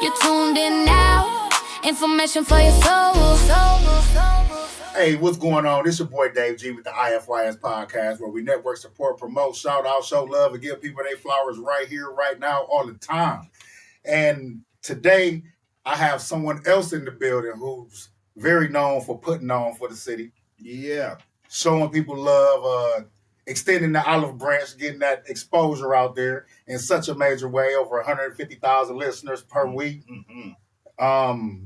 You tuned in now, information for your soul. Hey, what's going on? This your boy Dave G with the IFYS podcast, where we network, support, promote, shout out, show love, and give people their flowers right here, right now, all the time. And today, I have someone else in the building who's very known for putting on for the city. Yeah. Showing people love, extending the olive branch, getting that exposure out there in such a major way. Over 150,000 listeners per week. Mm-hmm.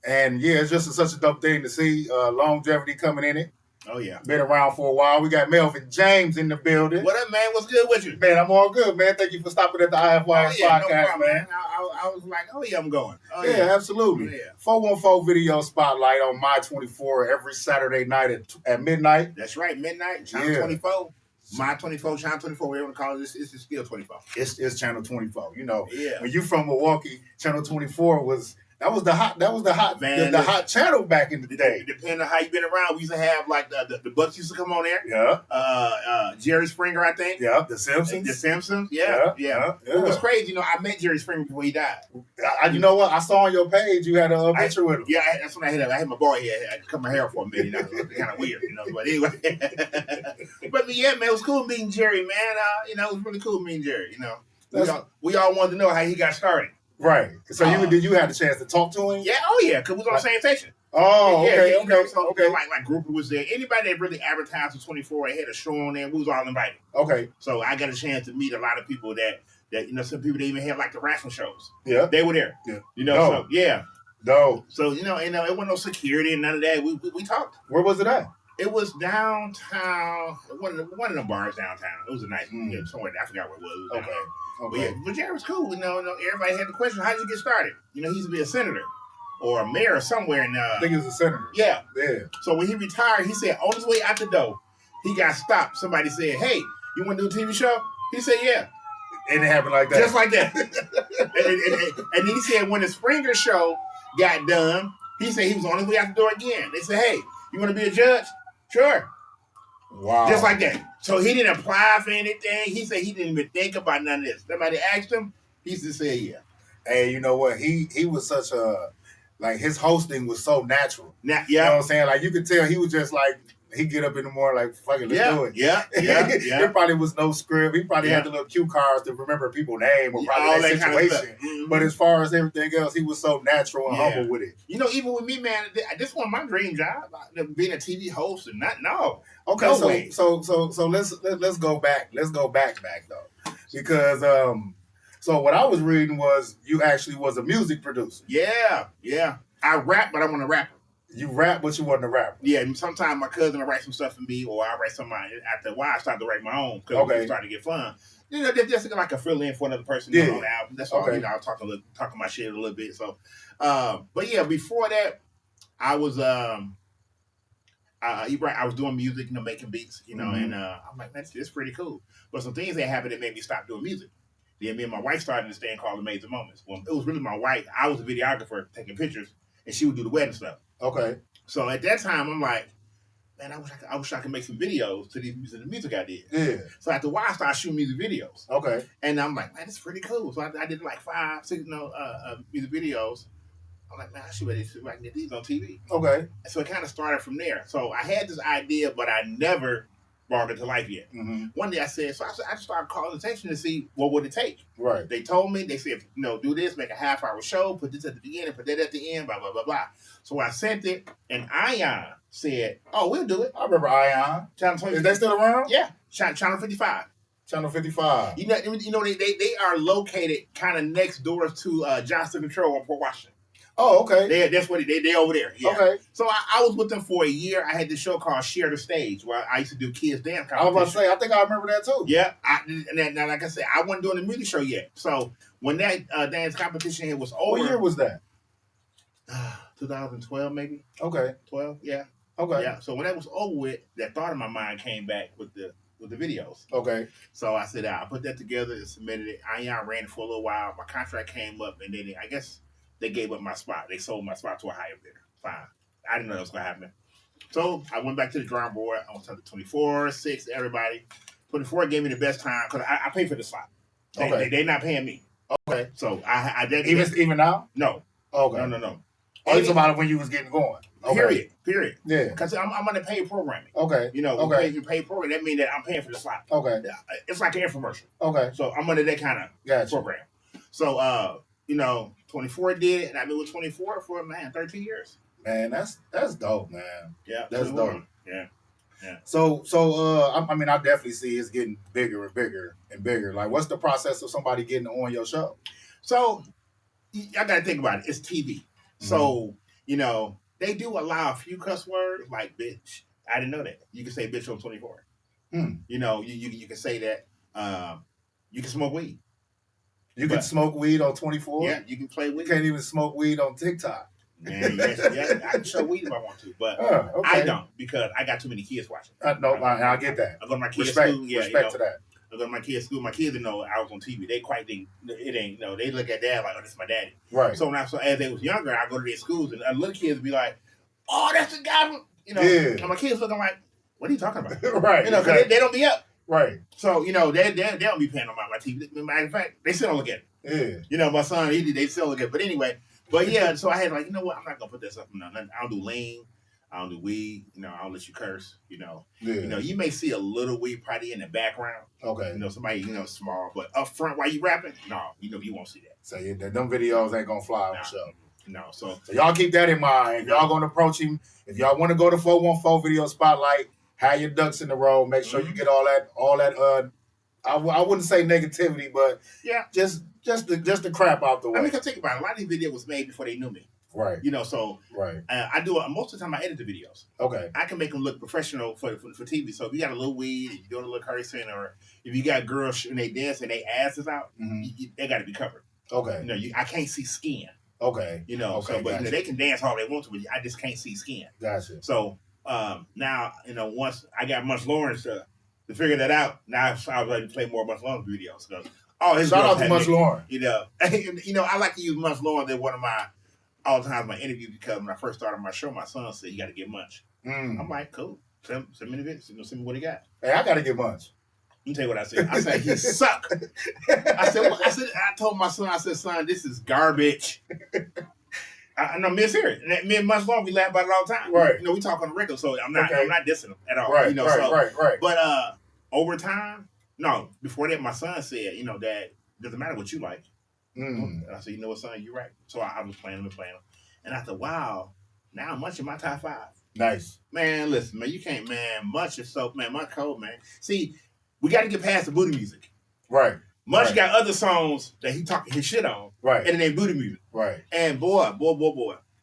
And yeah, it's just such a dope thing to see. Longevity coming in it. Oh, yeah. Been around for a while. We got Melvin James in the building. What up, man? What's good with you? Man, I'm all good, man. Thank you for stopping at the IFYS podcast, no problem, man. I was like, oh, yeah, I'm going. Oh, yeah, absolutely. Yeah. 414 Video Spotlight on My 24 every Saturday night at midnight. That's right, midnight, Channel 24. My 24, Channel 24, whatever you want to call it, it's still 24. It's Channel 24. You know, Yeah. when you from Milwaukee, Channel 24 was the hot Man, the hot channel back in the day. Depending on how you been around, we used to have like the Bucks used to come on there. Yeah. Jerry Springer, I think. Yeah. The Simpsons. The Simpsons. Yeah. It was crazy. You know, I met Jerry Springer before he died. You know what? I saw on your page you had a picture with him. Yeah, that's when I had my boy here. I had to cut my hair for a minute. That was kind of weird, you know. But anyway, but yeah, man, it was cool meeting Jerry, man. You know, it was really cool meeting Jerry. You know, we all wanted to know how he got started. Right. So did you have the chance to talk to him? Yeah. Oh yeah, because we was on the same station. Oh, okay, yeah, okay, so, okay. Like Grouper was there. Anybody that really advertised for 24, they had a show on there. We was all invited. Okay. So I got a chance to meet a lot of people that you know, some people that even had like the raffle shows. Yeah. They were there. Yeah. You know. No. So yeah. No. So it wasn't no security and none of that. We talked. Where was it at? It was downtown. One of the bars downtown. It was a nice, somewhere. I forgot where it was. It was Okay. But yeah, but Jerry was cool. You know, everybody had the question, how did you get started? You know, he used to be a senator or a mayor somewhere in I think he was a senator. Yeah. Yeah. So when he retired, he said on his way out the door, he got stopped. Somebody said, hey, you want to do a TV show? He said, yeah. And it happened like that. Just like that. and then he said when the Springer show got done, he said he was on his way out the door again. They said, hey, you want to be a judge? Sure. Wow. Just like that. So he didn't apply for anything. He said he didn't even think about none of this. Somebody asked him, he just said, yeah. Hey, you know what? He was such a, like, his hosting was so natural. Yeah. You know what I'm saying? Like, you could tell he was just like, he'd get up in the morning like, fuck it, let's do it. Yeah. There probably was no script. He probably had the little cue cards to remember people's name or probably all that kind of situation. stuff. Mm-hmm. But as far as everything else, he was so natural and humble with it. You know, even with me, man, this was my dream job, being a TV host and no. Okay, no way. so let's go back. Let's go back though, because so what I was reading was you actually was a music producer. Yeah. I rap, but I want to rap. You rap, but you wasn't a rapper. Yeah, and sometimes my cousin will write some stuff for me, or I write some. After a while, I started to write my own because it started to get fun. You know, just like a fill in for another person on the album. That's all. You know, I'll talk my shit a little bit. So, but yeah, before that, I was I was doing music, you know, making beats, you know, and I'm like, man, it's pretty cool. But some things that happened that made me stop doing music. Then me and my wife started this thing called Amazing Moments. Well, it was really my wife. I was a videographer taking pictures, and she would do the wedding stuff. Okay. So at that time, I'm like, man, I wish I could make some videos to the music I did. Yeah. So after a while, I started shooting music videos. Okay. And I'm like, man, this is pretty cool. So I did like 5, 6, music videos. I'm like, man, I should I can get these on TV. Okay. And so it kind of started from there. So I had this idea, but I never brought it to life yet. Mm-hmm. One day I said, so I started calling attention to see what would it take. Right. They told me, they said, do this, make a half-hour show, put this at the beginning, put that at the end, blah, blah, blah, blah. So I sent it, and Ion said, oh, we'll do it. I remember Ion. Channel 25. Is they still around? Yeah. Channel 55. Channel 55. You know they are located kind of next door to Johnson Control on Port Washington. Oh, okay. That's what they over there. Yeah. Okay. So I was with them for a year. I had this show called Share the Stage where I used to do kids dance competition. I was about to say, I think I remember that too. Yeah. Now, like I said, I wasn't doing the music show yet. So when that dance competition was over. What year was that? 2012 maybe. Okay. 12. Yeah. Okay. Yeah. So when that was over with, that thought in my mind came back with the videos. Okay. So I said, I put that together and submitted it. I ran it for a little while. My contract came up, and then I guess they gave up my spot. They sold my spot to a higher bidder. Fine. I didn't know that was going to happen. So I went back to the drawing board. I was talking to 24, 6, everybody. 24 gave me the best time because I paid for the slot. They're not paying me. Okay. So I did even now. No. Okay. No. Oh, you talking about when you was getting going? Okay. Period. Yeah. Because I'm on the paid programming. Okay. Paid programming. That means that I'm paying for the slot. Okay. It's like an infomercial. Okay. So I'm under that kind of program. So 24 did it, and I've been with 24 for 13 years. Man, that's dope, man. Yeah, that's dope. Yeah. So I mean, I definitely see it's getting bigger and bigger and bigger. Like, what's the process of somebody getting on your show? So I got to think about it. It's TV. Mm-hmm. So they do allow a few cuss words like bitch. I didn't know that. You can say bitch on 24. You can say that. You can smoke weed. You can smoke weed on 24? Yeah, you can play weed. You can't even smoke weed on TikTok. Man, yes, I can show weed if I want to, but I don't because I got too many kids watching. I get that. I go to my kids' school. Yeah, respect to that. I go to my kids' school. My kids didn't know I was on TV. They quite think it ain't. They look at dad like, oh, this is my daddy. Right. So as they was younger, I go to their schools and little kids be like, oh, that's the guy from Yeah. And my kids looking like, what are you talking about? Right. Because they don't be up. Right. So they don't be paying on my TV. Matter of fact, they still don't look at it. Yeah. My son, they still look at it. But anyway. But yeah, so I had like, you know what? I'm not gonna put this up. I don't do lean. I don't do weed. I don't let you curse. You may see a little weed probably in the background. Okay. Somebody small, but up front while you rapping, no, you won't see that. So them videos ain't gonna fly on the show. No. So y'all keep that in mind. If y'all gonna approach him, if y'all want to go to 414 Video Spotlight, have your ducks in the row. Make sure you get all that. I wouldn't say negativity, but just the crap out the way. I mean, think about it. A lot of these videos was made before they knew me. Right. So right. I do it most of the time. I edit the videos. Okay. I can make them look professional for TV. So if you got a little weed, if you're doing a little cursing, or if you got girls and they dance and they ass is out, they got to be covered. Okay. I can't see skin. Okay. Okay, so, but they can dance all they want to, but I just can't see skin. Gotcha. So now once I got Munch Lawrence to figure that out, now I was ready to play more Munch Lawrence videos. Shout out to Munch Lawrence. I like to use Munch Lawrence in one of my all the times my interview because when I first started my show, my son said you got to get Munch. I'm like, cool. Send me the video. Send me what he got. Hey, I got to get Munch. Let me tell you what I said. I said he suck. I told my son, I said, son, this is garbage. No, me serious. Me and Munch Lawrence, we laugh about it all the time. Right. We talk on the regular, so I'm not dissing him at all. Right. Right. But over time, no. Before that, my son said, Dad, doesn't matter what you like. And I said, you know what, son, you're right. So I was playing them. And I thought, wow, now Munch in my top 5. Nice. Man, listen, man, you can't, man. Munch is so, man, Munch cold, man. See, we got to get past the booty music. Right. Munch got other songs that he talking his shit on. Right. And it ain't booty music. Right. And boy.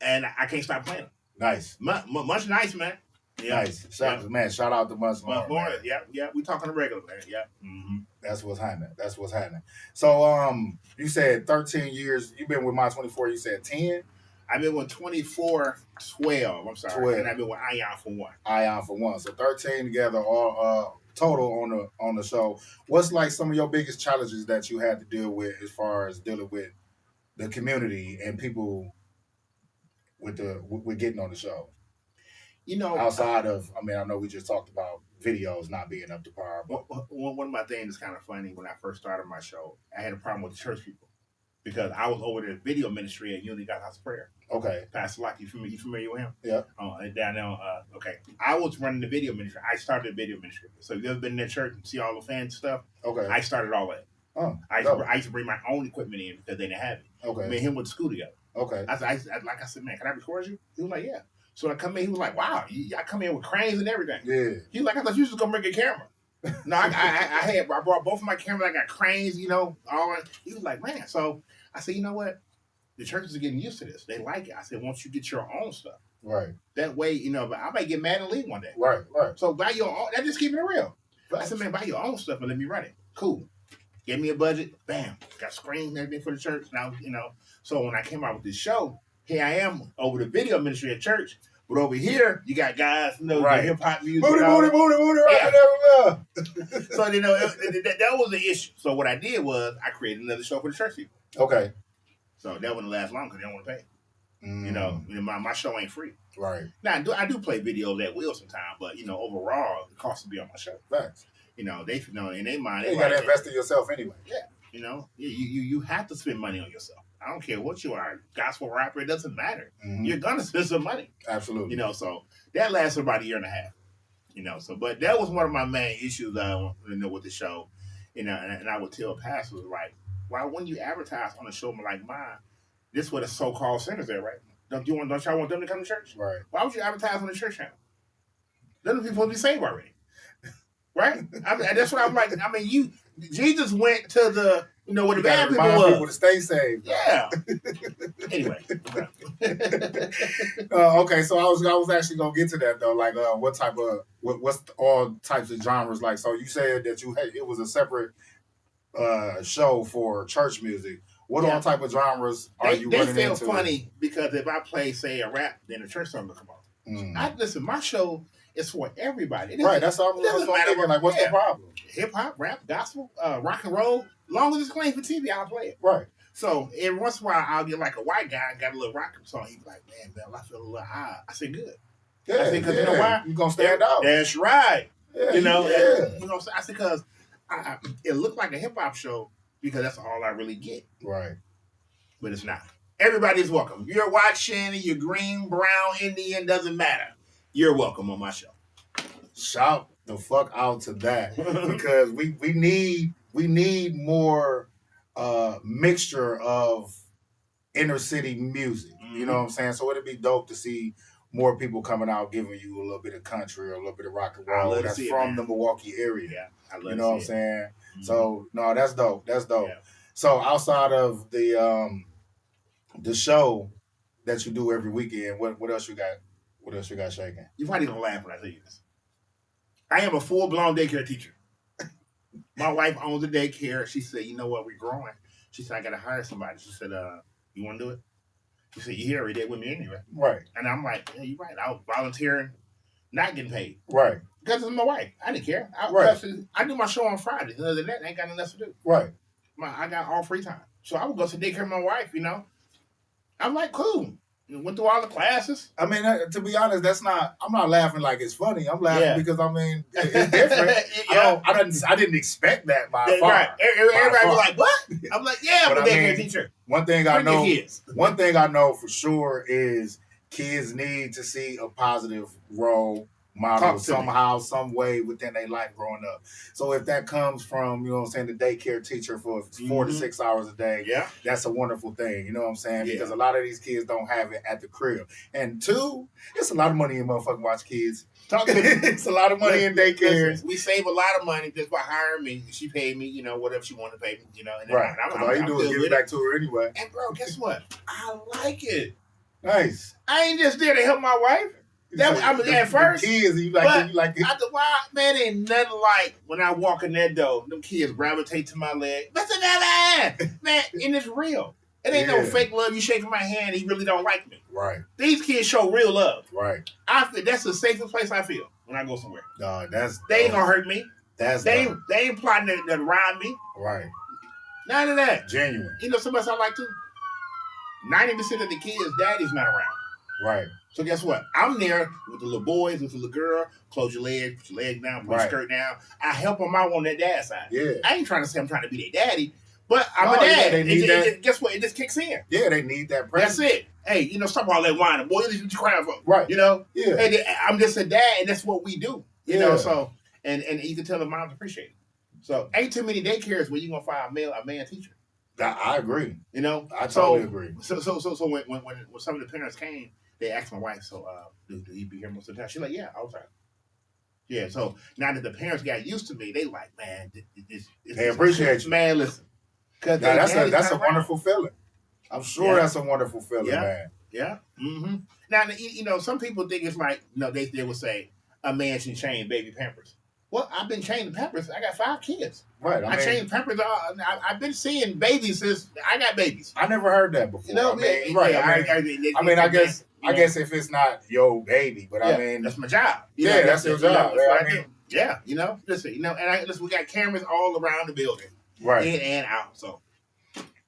And I can't stop playing them. Nice. Munch nice, man. Yeah. Nice. Shout out to Munch Lawrence. Yeah. We talking the regular, man. Yeah. Mm-hmm. That's what's happening. So, you said 13 years. You've been with My 24. You said 10. I've been with 24, 12. I'm sorry. 12. And I've been with Ion for 1. Ion for 1. So 13 together, all total on the show. What's like some of your biggest challenges that you had to deal with as far as dealing with the community and people with getting on the show? Outside of, I know we just talked about videos not being up to par. But one of my things is kind of funny. When I first started my show, I had a problem with the church people because I was over the video ministry at Unity God's House of Prayer. Okay. Pastor Locke, you familiar with him? Yeah. Down there. Okay. I was running the video ministry. I started the video ministry. So you ever been in that church and see all the fans stuff? Okay. I started all that. Oh. I used to bring my own equipment in because they didn't have it. Okay. Me and him went to school together. Okay. I said, man, can I record you? He was like, yeah. So I come in, he was like, wow, I come in with cranes and everything. Yeah. He was like, I thought you was just gonna bring a camera. No, I brought both of my cameras, I got cranes, all that. He was like, man. So I said, you know what? The churches are getting used to this. They like it. I said, once you get your own stuff. Right. That way, but I might get mad and leave one day. Right. So buy your own, that's just keeping it real. I said, man, buy your own stuff and let me run it. Cool. Give me a budget, bam, got screens and everything for the church. Now, so when I came out with this show, here I am over the video ministry at church. But over here, you got guys, right. hip hop music. Booty, right. So, that was the issue. So what I did was I created another show for the church people. Okay. So that wouldn't last long because they don't want to pay. My show ain't free. Right. Now, I do play videos at will sometimes, but, overall, it costs to be on my show. Facts. They in their mind. You got to invest in yourself anyway. Yeah. You know, you have to spend money on yourself. I don't care what you are, gospel rapper, it doesn't matter. Mm-hmm. You're gonna spend some money. Absolutely. You know, so that lasted about a year and a half. You know, so but that was one of my main issues with the show. You know, and I would tell pastors like, why wouldn't you advertise on a show like mine? This is where the so-called sinners are, right? Don't y'all want them to come to church? Right. Why would you advertise on the church channel? Them people supposed to be saved already. Right? I mean, that's what I'm like. I mean, Jesus went to the, where the bad people was. People to stay saved. Yeah. Anyway. Okay, so I was actually gonna get to that though. Like, what's all types of genres like? So you said that it was a separate show for church music. What all type of genres are you running into? They feel funny because if I play, say, a rap, then the church song will come on. Listen, my show is for everybody. Right, that's all I'm thinking. Like, what's the problem? Hip hop, rap, gospel, rock and roll. Long as it's clean for TV, I'll play it. Right. So every once in a while, I'll get like a white guy and got a little rock song. He's like, man, I feel a little high. I said, good. Yeah, I said, because you know why? You're going to stand out. That's right. Yeah, I said, because it looked like a hip hop show because that's all I really get. Right. But it's not. Everybody's welcome. You're watching, you're green, brown, Indian, doesn't matter. You're welcome on my show. Shout the fuck out to that because we need more mixture of inner city music. Mm-hmm. You know what I'm saying? So it'd be dope to see more people coming out giving you a little bit of country or a little bit of rock and roll that's from the Milwaukee area. Yeah, I love you know what I'm saying? Mm-hmm. So no, that's dope. That's dope. Yeah. So outside of the show that you do every weekend, what else you got? What else you got shaking? You're probably gonna laugh when I tell you this. I am a full-blown daycare teacher. My wife owns a daycare. She said, you know what, we're growing. She said, I gotta hire somebody. She said, you wanna do it? She said, you're here every day with me anyway. Right. And I'm like, yeah, you're right. I was volunteering, not getting paid. Right. Because it's my wife. I didn't care. I do my show on Fridays. Other than that, I ain't got nothing else to do. Right. I got all free time. So I would go to daycare with my wife, I'm like, cool. Went through all the classes. I mean, to be honest, I'm not laughing like it's funny. I'm laughing because, I mean, it's different. I didn't expect that by far. Right. Everybody was like, what? I'm like, yeah, I'm a daycare teacher. One thing I know for sure is kids need to see a positive role model somehow, some way within their life growing up. So if that comes from, the daycare teacher for 4 to 6 hours a day, that's a wonderful thing. You know what I'm saying? Because a lot of these kids don't have it at the crib. And two, it's a lot of money in motherfucking watch kids. It's a lot of money in daycares. We save a lot of money just by hiring me. She paid me, whatever she wanted to pay me, and right. All you do is give it back to her anyway. And bro, guess what? I like it. Nice. I ain't just there to help my wife. I was there first. Kids, you like it. After a while, man, ain't nothing like when I walk in that door, them kids gravitate to my leg. Mr. Melvin! Man, and it's real. It ain't no fake love. You shaking my hand, he really don't like me. Right. These kids show real love. Right. I feel that's the safest place I feel when I go somewhere. No, they ain't gonna hurt me. They ain't plotting to rob me. Right. None of that. Genuine. Something else I like too? 90% of the kids' daddy's not around. Right. So guess what? I'm there with the little boys, with the little girl. Close your legs, put your legs down, put your skirt down. I help them out on their dad's side. Yeah. I ain't trying to say I'm trying to be their daddy, but I'm a dad. Yeah, guess what? It just kicks in. Yeah, they need that presence. That's it. Hey, stop all that whining. Boy, what you crying for? Right. Yeah. Hey, I'm just a dad, and that's what we do. You know, so, and you can tell the moms appreciate it. So, ain't too many daycares where you're going to find a man teacher. I agree. I totally agree. So when some of the parents came, they asked my wife, so do he be here most of the time? She's like, yeah, all the time. Yeah, so now that the parents got used to me, they like, man, they appreciate you. Man, listen. That's a wonderful feeling. I'm sure that's a wonderful feeling, man. Yeah. Mm-hmm. Now, some people think it's like, they would say a man should change baby Pampers. Well, I've been changing Pampers. I got 5 kids. Right. I changed Pampers. I've been seeing babies since I got babies. I never heard that before. I guess if it's not your baby, but I mean, that's my job. That's your job. Listen, and we got cameras all around the building, right, in and out. So,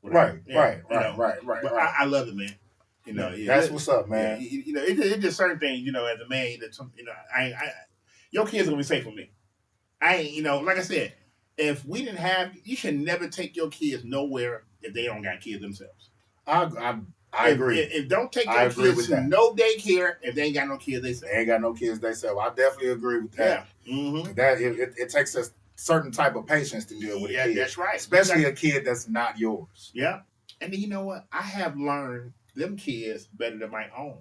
right. I love it, man. That's what's up, man. It's just certain things, as a man, that your kids are gonna be safe with me. I ain't, like I said, if we didn't have, you should never take your kids nowhere if they don't got kids themselves. I agree. If don't take your kids to no daycare if they ain't got no kids themselves. They ain't got no kids themselves. I definitely agree with that. Yeah. Mm-hmm. That it takes a certain type of patience to deal with a kid. Yeah, that's right. Especially a kid that's not yours. Yeah. And then you know what? I have learned them kids better than my own.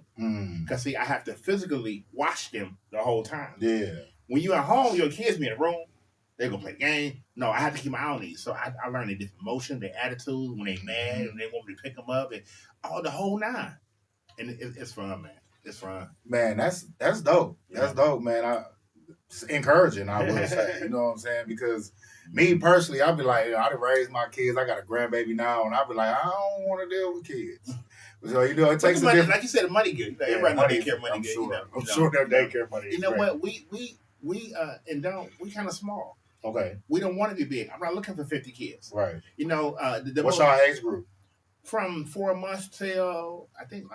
Because see, I have to physically watch them the whole time. Yeah. When you at home, your kids be in the room, they gonna play the game. No, I have to keep my eye on these. So I learn their different emotions, their attitudes, when they mad, and they want me to pick them up, and all the whole nine. And it's fun, man. It's fun. Man, that's dope. That's dope, man. It's encouraging, I will say. You know what I'm saying? Because me personally, I'd be like, I done raised my kids. I got a grandbaby now, and I'd be like, I don't want to deal with kids. So it takes money, like you said, the money good. Everybody know daycare money good. Sure. I'm sure their daycare money. You know what? We kind of small. Okay. We don't want to be big. I'm not looking for 50 kids. Right. You know, what's your age group? From 4 months till I think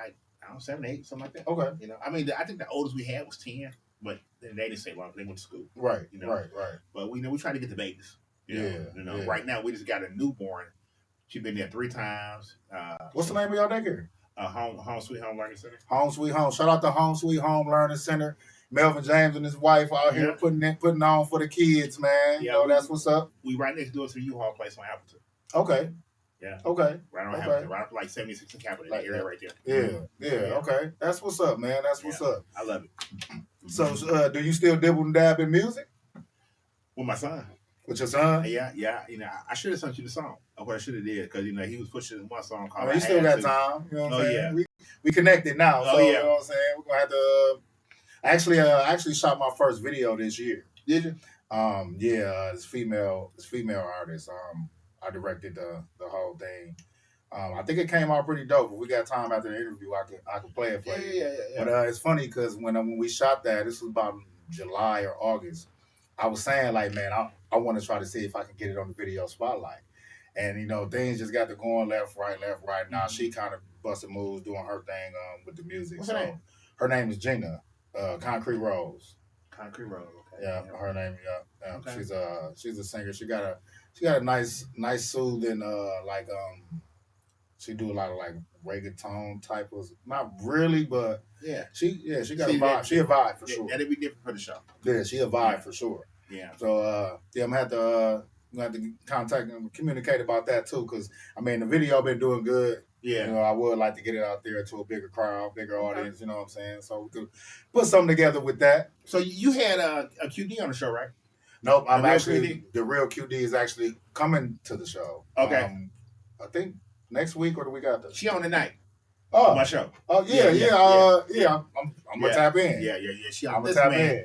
7, 8, something like that. Okay. You know, I mean, I think the oldest we had was 10, but they didn't say well, they went to school. Right. You know? Right. But we try to get the babies. You know, right now we just got a newborn. She's been there 3 times. What's the name of your daycare? Home Sweet Home Learning Center. Home Sweet Home. Shout out to Home Sweet Home Learning Center. Melvin James and his wife out here putting on for the kids, man. You know, that's what's up. We right next door to the U-Haul place on Appleton. Okay. Yeah. Okay. Right on Appleton. Right up like 76 and Capitol, that area right there. Yeah. Okay. That's what's up, man. That's what's up. I love it. So, do you still dibble and dab in music? With my son. With your son? Yeah. You know, I should have sent you the song. Of what I should have did, because you know he was pushing one song called. You still got time. You know what I'm saying? Yeah. We connected now. So you know what I'm saying? We're gonna have to. I actually shot my first video this year. Did you? This female artist. I directed the whole thing. I think it came out pretty dope. If we got time after the interview, I could play it for you. Yeah. But it's funny because when we shot that, this was about July or August. I was saying like, man, I want to try to see if I can get it on the video spotlight. And you know, things just got to going left, right. Now she kind of busted moves doing her thing with the music. What's her name? Her name is Gina. Concrete Rose. Concrete Rose. Okay. Yeah, her name. Yeah. Okay. She's a singer. She got a nice soothing she do a lot of like reggaeton type of, not really, but she got a vibe. She a vibe for sure. That'd be different for the show. Yeah, she a vibe for sure. Yeah. So I'm gonna have to contact and communicate about that too, because I mean the video been doing good. Yeah. You know, I would like to get it out there to a bigger crowd, bigger audience, you know what I'm saying? So we could put something together with that. So you had a QD on the show, right? Nope, the real QD is actually coming to the show. Okay. I think next week or the week after. She on tonight. Oh, my show. Oh I'm gonna tap in. Yeah. She on I'm gonna tap in.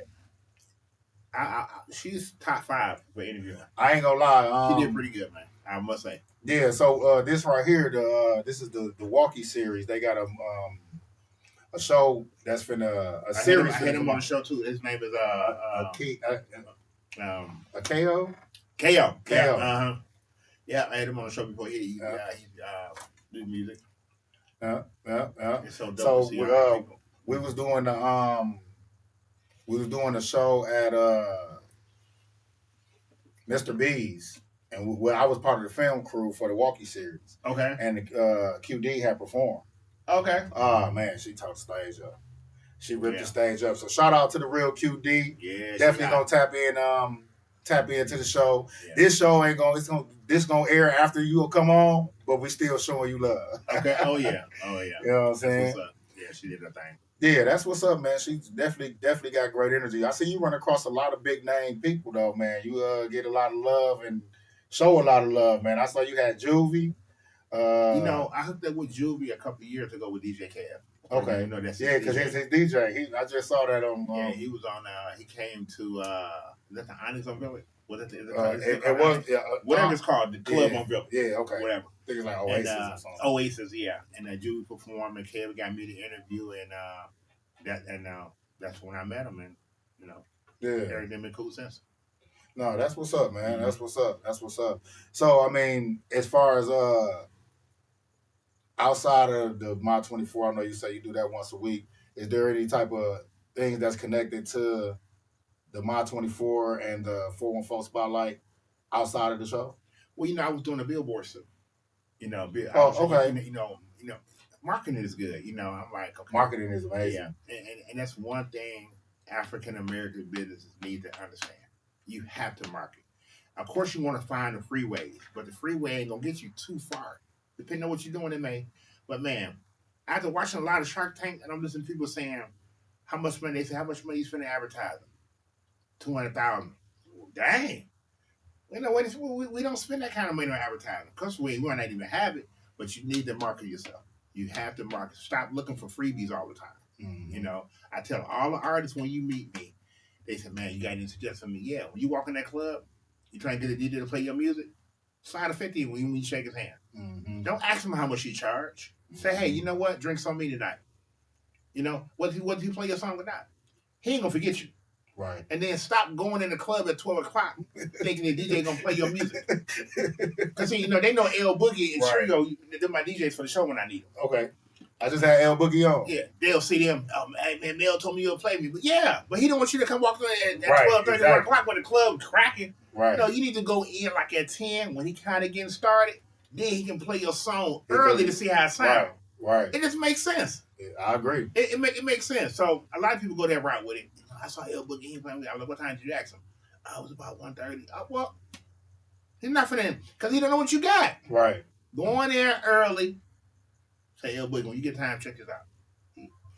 She's top 5 for interviewing. I ain't gonna lie. She did pretty good, man. I must say. Yeah. So this right here, this is the Milwaukee series. They got a show that's been a series. I had him on the show too. His name is KO. KO. Yeah, I had him on the show before. He did music. Yeah. It's so dope. So we was doing the show at Mr. B's, and I was part of the film crew for the Walkie series. Okay. And QD had performed. Okay. Oh man, she turned the stage up. She ripped the stage up. So shout out to the real QD. Yeah. Definitely gonna tap into the show. Yeah. This show this gonna air after you'll come on, but we still showing you love. Okay. Oh yeah. You know what I'm saying? Yeah, she did her thing. Yeah, that's what's up, man. She's definitely got great energy. I see you run across a lot of big name people though, man. You get a lot of love and show a lot of love, man. I saw you had Juvie. You know, I hooked up with Juvie a couple of years ago with DJ Kev. Okay. You know, that's because he's his DJ. I just saw that on. Yeah, he was on. He came to. Is that the Onyx on Village? Was it? It was. Yeah, whatever it's called, the club on Village. Yeah. Okay. Whatever. I think it's like Oasis or something. Oasis, yeah. And Juvie performed, and Kev got me the interview, and that's when I met him, and you know, everything been cool since. No, that's what's up, man. Mm-hmm. That's what's up. So I mean, as far as outside of the My 24, I know you say you do that once a week. Is there any type of things that's connected to the My 24 and the 414 Spotlight outside of the show? Well, I was doing a billboard suit. Okay. Marketing is good. I'm like, okay. Marketing is amazing. Yeah, and that's one thing African American businesses need to understand. You have to market. Of course, you want to find the freeways, but the freeway ain't gonna get you too far. Depending on what you're doing, it may. But man, after watching a lot of Shark Tank, and I'm listening to people saying how much money how much money you spend in advertising? $200,000. Dang. We don't spend that kind of money on advertising. Because we might not even have it, but you need to market yourself. You have to market. Stop looking for freebies all the time. Mm-hmm. I tell all the artists when you meet me, they say, man, you got any suggestions for me? Yeah, when you walk in that club, you try to get a DJ to play your music, slide a 50 when you shake his hand. Mm-hmm. Don't ask him how much you charge. Mm-hmm. Say, hey, you know what? Drinks on me tonight. What if he play your song or not? He ain't going to forget you. Right. And then stop going in the club at 12 o'clock thinking the DJ going to play your music. Because, they know L Boogie and Trio, they're my DJs for the show when I need them. Okay. I just had L Boogie on. Yeah, they'll see them. Hey, man, Mel told me you'll play me. But he don't want you to come walk in at 12:30, 1 o'clock when the club cracking. Right. No, you need to go in like at 10 when he kind of getting started. Then he can play your song early to see how it sounds. Right. It just makes sense. Yeah, I agree. It makes sense. So a lot of people go that route with it. I saw L Boogie. He playing with me. I was like, what time did you ask him? I was about 1:30. Well, he's not for them because he don't know what you got. Right. Go in there early. Say, L Boogie, when you get time, check this out.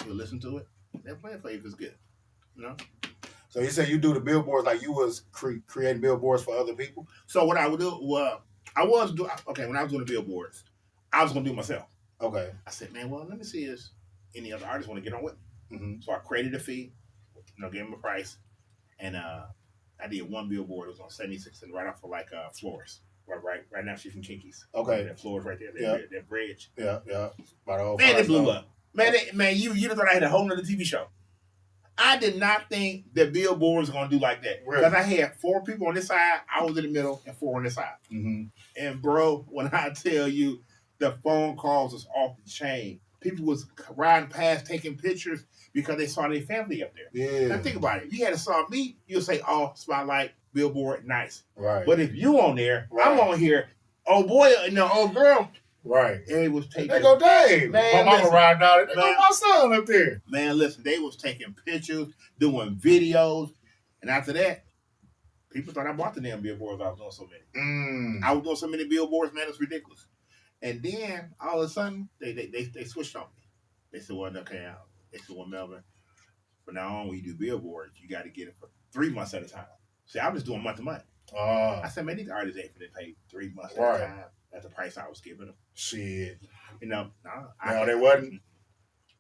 You'll listen to it. They'll play it for you if it's good. So you say you do the billboards like you was creating billboards for other people? So what I would do, when I was doing the billboards, I was going to do it myself. Okay. I said, man, well, let me see if any other artists want to get on with me. Mm-hmm. So I created a fee, gave them a price, and I did one billboard. It was on 76 and right off of Flores. Right now she's from Kinkies. Okay. That Flores right there. That bridge. Yeah. Man, it blew up. Man, you thought I had a whole nother TV show. I did not think that billboard was going to do like that. Because I had 4 people on this side, I was in the middle, and 4 on this side. Mm-hmm. And bro, when I tell you, the phone calls was off the chain. People was riding past taking pictures because they saw their family up there. Yeah. Now think about it. If you had saw me, you'll say, oh, spotlight, billboard, nice. Right. But if you on there, I'm on here, oh boy, oh girl. Right. They was taking. They go, Dave. Man, my mama riding out. They go, my son up there. Man, listen, they was taking pictures, doing videos, and after that, people thought I bought the damn billboards. I was doing so many. I was doing so many billboards, man, it's ridiculous. And then all of a sudden, they switched on me. They said, well, okay, Melvin, from now on, when you do billboards, you got to get it for 3 months at a time. See, I'm just doing month to month. I said, man, these artists ain't finna pay 3 months at a time at the price I was giving them. Shit. No, they wasn't.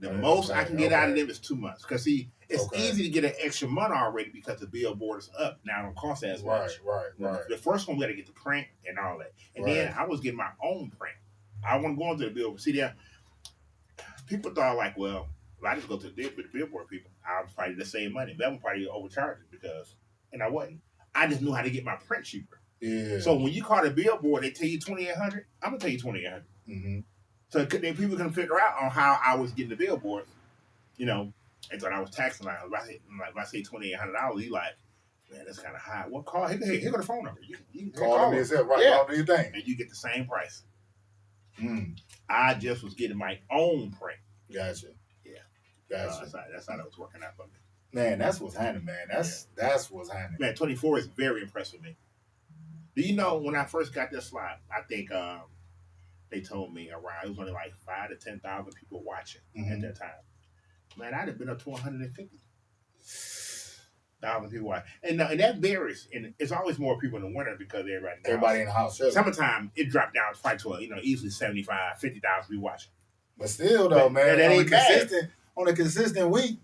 The most I can get out of them is 2 months. Because, see, it's easy to get an extra month already because the billboard is up. Now, it don't cost as much. Right. The first one, we got to get the print and all that. And then I was getting my own print. I wasn't going to the billboard. See, there, people thought well, if I just go to the billboard people, I was probably the same money. That would probably overcharge it because, and I wasn't. I just knew how to get my print cheaper. Yeah. So when you call the billboard, they tell you $2,800. I'm gonna tell you $2,800. Mm-hmm. So then people can figure out on how I was getting the billboards. And thought I was taxing. If I say $2,800, you like, man, that's kind of high. What call? Here go the phone number. You can call them yourself, right? Yeah. Do your thing, and you get the same price. I just was getting my own print. Gotcha. Yeah. Gotcha. That's how that was working out for me. Man, that's what's happening, man. That's what's happening. Man, 24 is very impressive with me. Do you know when I first got this slot, I think they told me around it was only like 5,000 to 10,000 people watching at that time. Man, I'd have been up to 150,000 people watching. And that varies. And it's always more people in the winter because everybody in the house. Sure. Summertime, it dropped down to easily 75,000, 50,000 people watching. But still, though, man, on a consistent week,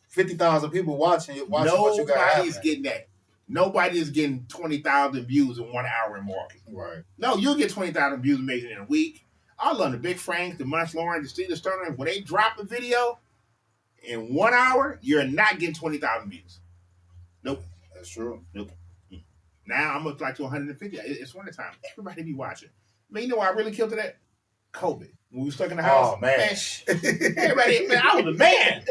50,000 people watching what you got. Nobody's getting that. Nobody is getting 20,000 views in 1 hour in Milwaukee. Right. No, you'll get 20,000 views maybe in a week. I love the Big Franks, the Munch Lauren, the Steelers Turner. When they drop a video in 1 hour, you're not getting 20,000 views. Nope. That's true. Nope. Now I'm up to 150. It's winter time. Everybody be watching. Man, you know why I really killed that? COVID. When we was stuck in the house. Oh, man. Everybody, man, I was the man.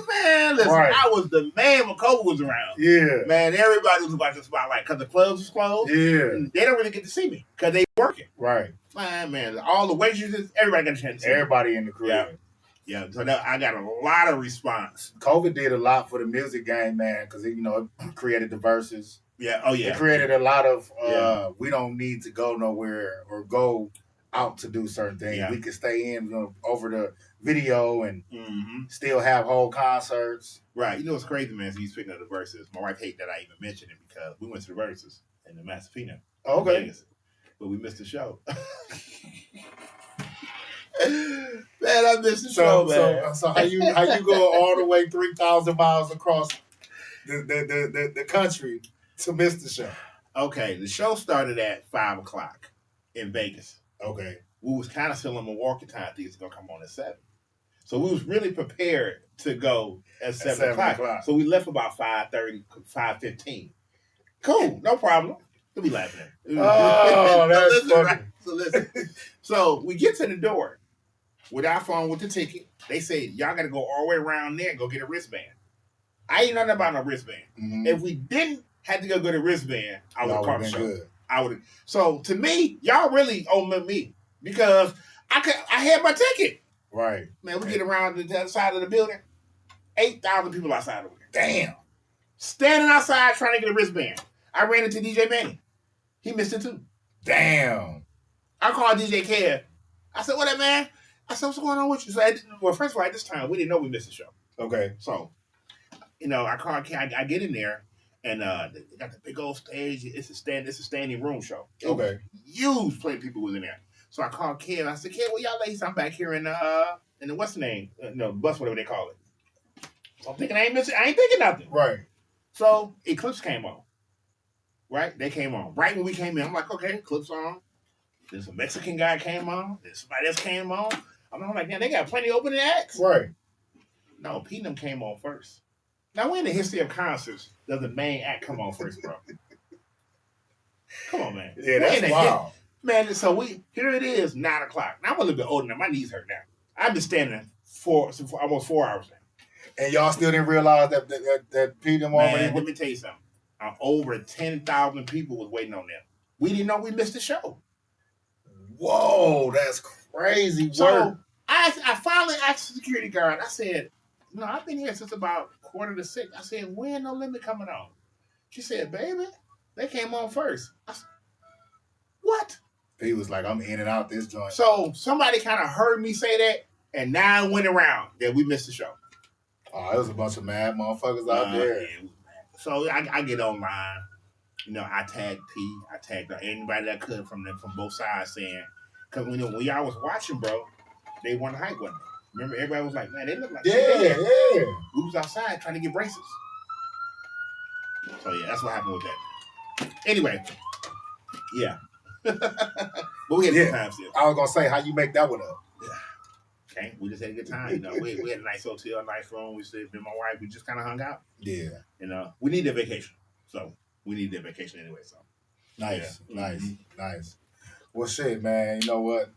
Man, listen, right. I was the man when COVID was around. Yeah. Man, everybody was watching the spotlight because the clubs was closed. Yeah. And they don't really get to see me because they working. Right. Man, all the waitresses, everybody got a chance to see everybody me. In the crib. Yeah. So I got a lot of response. COVID did a lot for the music game, man, because it created the verses. Yeah. Oh, yeah. It created a lot of we don't need to go nowhere or go out to do certain things. Yeah. We could stay in over the video and still have whole concerts. Right. You know what's crazy, man? So you speaking of the verses. My wife hates that I even mentioned it because we went to the verses in the Massapequa. Okay. Vegas, but we missed the show. Man, I missed the show, man. So how you go all the way 3,000 miles across the country to miss the show? Okay, the show started at 5:00 in Vegas. Okay. We was kind of still in Milwaukee time. I think it's going to come on at 7. So we was really prepared to go at 7 o'clock. So we left about 5:30, 5:15. Cool, no problem. You'll be laughing at it. Oh, that's funny. Right? So listen. So we get to the door with our phone with the ticket. They say, y'all got to go all the way around there and go get a wristband. I ain't nothing about no wristband. Mm-hmm. If we didn't have to go get a wristband, I would have caught the show. Good. I would. So to me, y'all really owe me because I had my ticket. Right. Man, we get around the other side of the building. 8,000 people outside of it. Damn. Standing outside trying to get a wristband. I ran into DJ Manny. He missed it too. Damn. I called DJ Kev. I said, "What up, man?" I said, "What's going on with you?" So, first of all, at this time, we didn't know we missed the show. Okay. So, I called Kev. I get in there. And they got the big old stage. It's a standing room show. Okay. Huge plenty of people was in there. So I called Kev. I said, "Kev, where y'all ladies? I'm back here in the what's the name? Bus, whatever they call it." So I'm thinking I ain't thinking nothing. Right. So Eclipse came on. Right? They came on. Right when we came in, I'm like, okay, Eclipse on. Then some Mexican guy came on. Then somebody else came on. I'm like, man, they got plenty of opening acts. Right. No, P&M came on first. Now, when in the history of concerts does the main act come on first, bro? Come on, man. Yeah, that's wild. Man, so here it is, 9 o'clock. Now, I'm a little bit older now. My knees hurt now. I've been standing for almost 4 hours now. And y'all still didn't realize that P&M already... Man, let me tell you something. Over 10,000 people was waiting on them. We didn't know we missed the show. Whoa, that's crazy. So, I finally asked the security guard. I said, "No, I've been here since about 5:45. I said, when No Limit coming on? She said, "Baby, they came on first." I said, "What?" He was like, "I'm in and out this joint." So somebody kind of heard me say that, and now it went around that we missed the show. Oh, there was a bunch of mad motherfuckers out there. Yeah, so I get online. I tagged P. I tagged anybody that could from both sides saying, because when y'all was watching, bro, they weren't hype with me. Remember, everybody was like, "Man, they look like yeah." We was outside trying to get braces. So yeah, that's what happened with that. Anyway, yeah. But we had a good time still. I was gonna say, how you make that one up? Yeah. Okay, we just had a good time. We had a nice hotel, a nice room. We stayed with my wife. We just kind of hung out. Yeah. We need a vacation, so we need a vacation anyway. So nice, nice. Well, shit, man. You know what?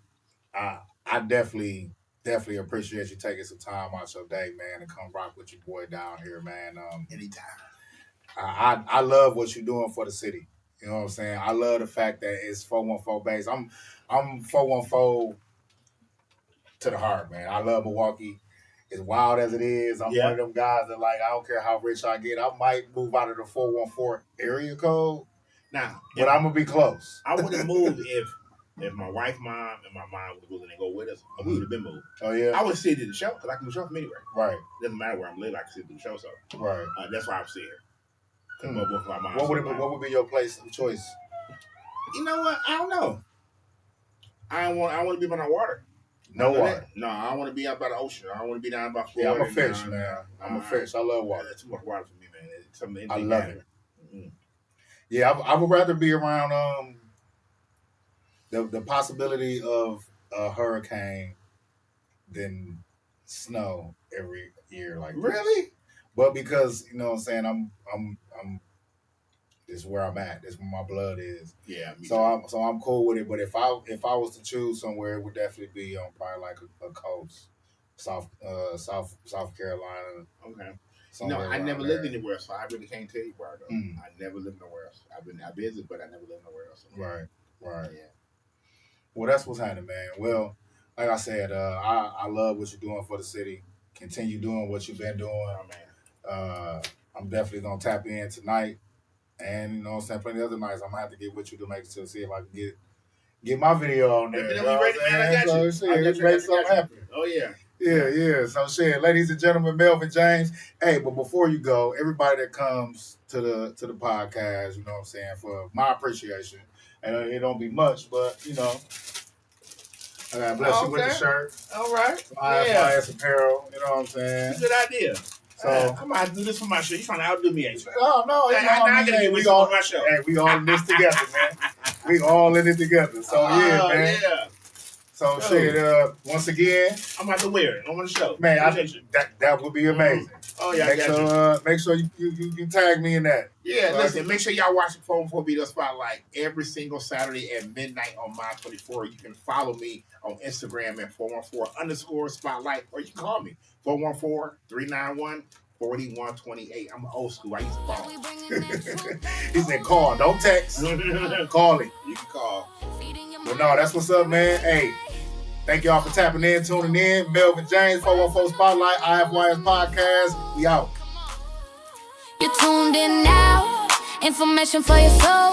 I definitely appreciate you taking some time out your day, man, and come rock with your boy down here, man. Anytime. I love what you're doing for the city. You know what I'm saying? I love the fact that it's 414 base. I'm 414 to the heart, man. I love Milwaukee. As wild as it is, I'm one of them guys that I don't care how rich I get. I might move out of the 414 area code. Now, but I'm gonna be close. I wouldn't move if my wife, mom, and my mom was willing to go with us. We would have been moved. Oh yeah. I would stay to the show because I can do the show from anywhere. Right. Doesn't matter where I'm living. I can still do the show. So right. That's why I'm staying here. What would be your place of choice? You know what? I don't know. I want to be by the water. No water. No, I don't want to be out by the ocean. I don't want to be down by Florida. Yeah, I'm a fish, man. I'm a fish. I love water. That's too much water for me, man. It's something I love it. Mm-hmm. Yeah, I would rather be around the possibility of a hurricane than snow every year like this. Really? But because, you know what I'm saying, is where I'm at. That's where my blood is. Yeah. So I'm cool with it. But if I was to choose somewhere, it would definitely be on probably like a coast, South Carolina. Okay. I never lived anywhere, so I really can't tell you where I go. Mm. I never lived nowhere else. I visited, but I never lived nowhere else. Right. Yeah. Well, that's what's happening, man. Well, like I said, I love what you're doing for the city. Continue doing what you've been doing. Oh, man. I'm definitely gonna tap in tonight, and you know what I'm saying, plenty of other nights. I'm gonna have to get with you to make sure, see if I can get my video on there. Let me know ready, man. I got you. Let's make something happen. Oh yeah. Yeah. So shit, ladies and gentlemen, Melvin James. Hey, but before you go, everybody that comes to the podcast, you know what I'm saying, for my appreciation, and it don't be much, but you know, I gotta bless you with the shirt. All right. IFYS apparel. You know what I'm saying. Good idea. So I'm gonna have to do this for my show. You trying to outdo me, ain't you? No. I gotta get with you on my show. Hey, we all in this together, man. We all in it together. So yeah, man. Yeah. So shit. Once again, I'm about to wear it on the show. Man, that would be amazing. Oh yeah, make sure you tag me in that. Yeah, listen. Make sure y'all watch the 414 Video Spotlight every single Saturday at midnight on my 24. You can follow me on Instagram at 414_spotlight, or you can call me 414-391-4128. I'm old school. I use the phone. He said call, don't text. Call it. You can call. But no, that's what's up, man. Hey, thank y'all for tapping in, tuning in. Melvin James, 414 Spotlight, IFYS Podcast. We out. You're tuned in now. Information for your soul.